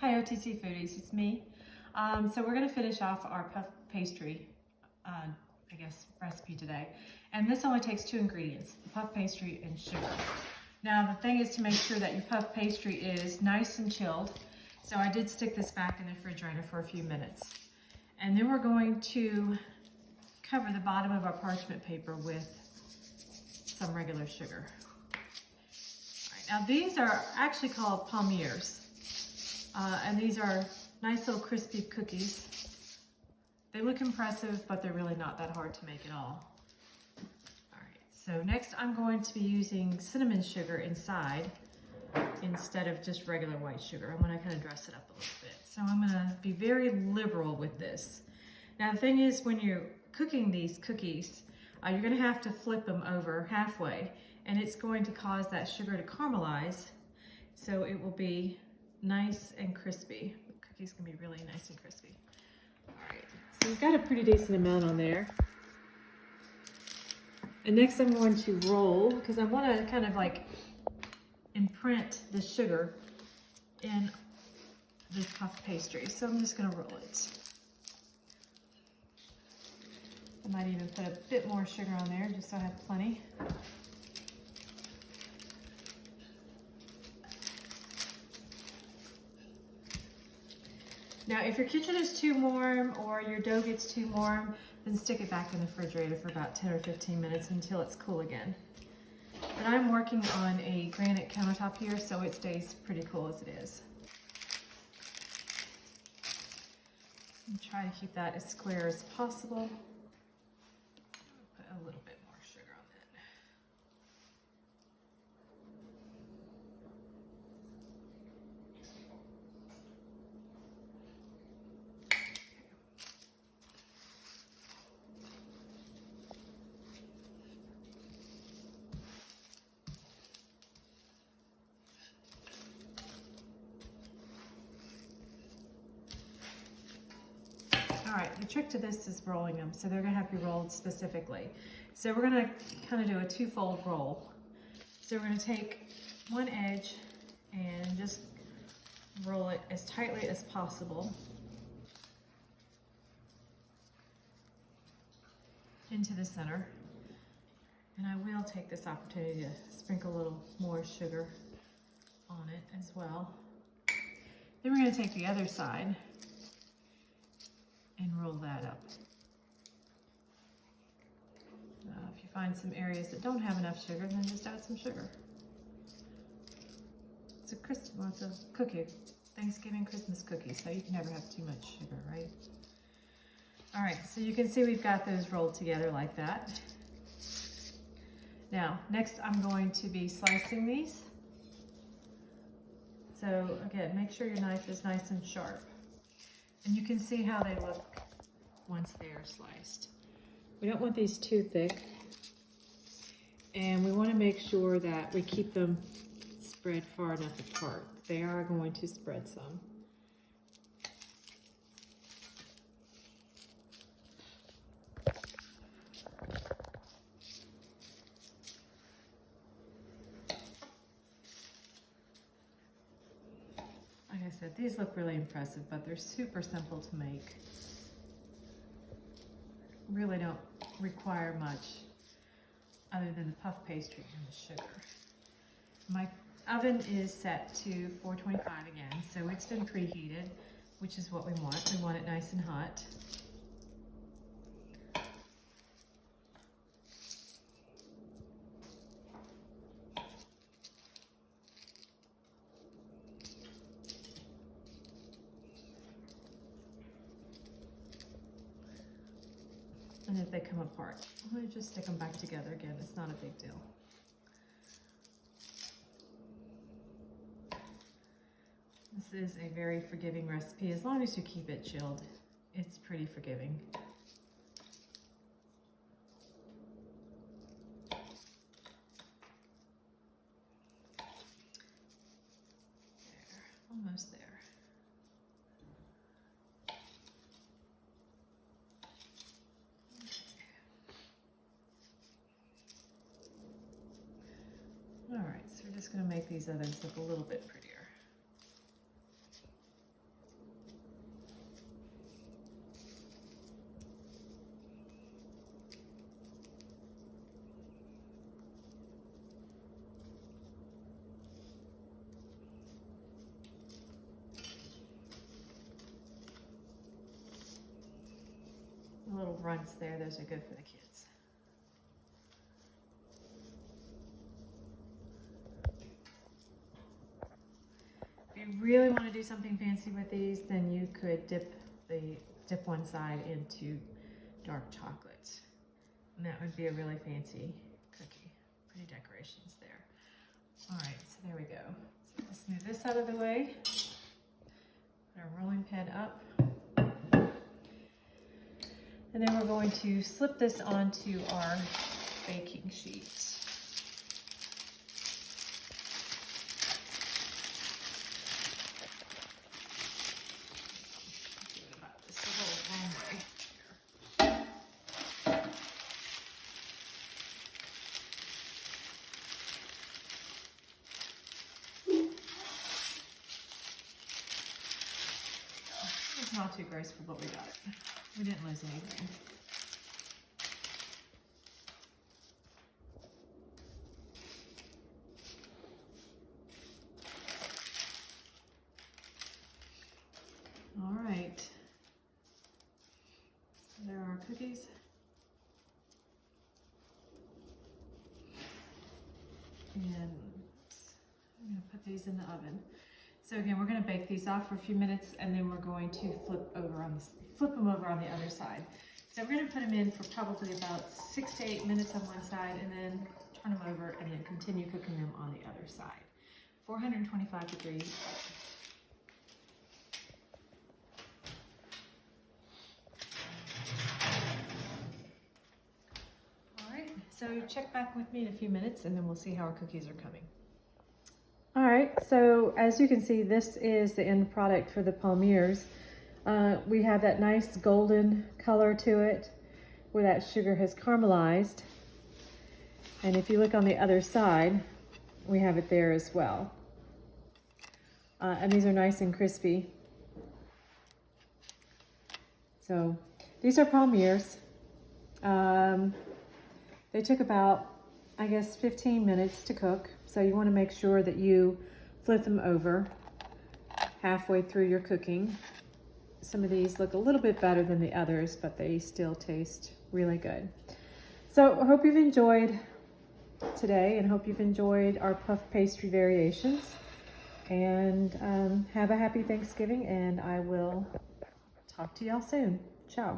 Hi OTC Foodies, it's me. So we're going to finish off our puff pastry, recipe today. And this only takes 2 ingredients, the puff pastry and sugar. Now the thing is to make sure that your puff pastry is nice and chilled. So I did stick this back in the refrigerator for a few minutes. And then we're going to cover the bottom of our parchment paper with some regular sugar. All right, now these are actually called Palmiers. And these are nice little crispy cookies. They look impressive, but they're really not that hard to make at all. All right, so next I'm going to be using cinnamon sugar inside instead of just regular white sugar. I'm gonna kind of dress it up a little bit. So I'm gonna be very liberal with this. Now the thing is, when you're cooking these cookies, you're gonna have to flip them over halfway, and it's going to cause that sugar to caramelize, so it will be nice and crispy. The cookies can be really nice and crispy. All right, so we've got a pretty decent amount on there. And next I'm going to roll, because I want to kind of like imprint the sugar in this puff pastry. So I'm just going to roll it. I might even put a bit more sugar on there just so I have plenty. Now, if your kitchen is too warm or your dough gets too warm, then stick it back in the refrigerator for about 10 or 15 minutes until it's cool again. But I'm working on a granite countertop here, so it stays pretty cool as it is. And try to keep that as square as possible. Put a little bit more sugar on that. All right, the trick to this is rolling them, so they're gonna have to be rolled specifically. So we're gonna kind of do a twofold roll. So we're gonna take one edge and just roll it as tightly as possible into the center. And I will take this opportunity to sprinkle a little more sugar on it as well. Then we're gonna take the other side and roll that up. If you find some areas that don't have enough sugar, then just add some sugar. It's a cookie, Thanksgiving Christmas cookie, so you can never have too much sugar, right? All right, so you can see we've got those rolled together like that. Now, next I'm going to be slicing these. So again, make sure your knife is nice and sharp. And you can see how they look once they are sliced. We don't want these too thick. And we want to make sure that we keep them spread far enough apart. They are going to spread some. Like I said, these look really impressive, but they're super simple to make. Really don't require much other than the puff pastry and the sugar. My oven is set to 425 again, so it's been preheated, which is what we want. We want it nice and hot. And if they come apart, I'm going to just stick them back together again. It's not a big deal. This is a very forgiving recipe. As long as you keep it chilled, it's pretty forgiving. There, almost there. All right, so we're just going to make these others look a little bit prettier. The little runts there, those are good for the kids. If you really want to do something fancy with these, then you could dip one side into dark chocolate. And that would be a really fancy cookie. Pretty decorations there. All right, so there we go. So let's move this out of the way. Put our rolling pin up. And then we're going to slip this onto our baking sheet. It's not too graceful, but we got it. We didn't lose anything. All right. So there are our cookies. And I'm going to put these in the oven. So again, we're going to bake these off for a few minutes, and then we're going to flip them over on the other side. So we're going to put them in for probably about 6 to 8 minutes on one side, and then turn them over, and then continue cooking them on the other side. 425 degrees. All right, so check back with me in a few minutes, and then we'll see how our cookies are coming. All right, so as you can see, this is the end product for the Palmiers. We have that nice golden color to it where that sugar has caramelized. And if you look on the other side, we have it there as well. And these are nice and crispy. So these are Palmiers. They took about, I guess, 15 minutes to cook. So you want to make sure that you flip them over halfway through your cooking. Some of these look a little bit better than the others, but they still taste really good. So I hope you've enjoyed today, and hope you've enjoyed our puff pastry variations. And have a happy Thanksgiving, and I will talk to y'all soon. Ciao.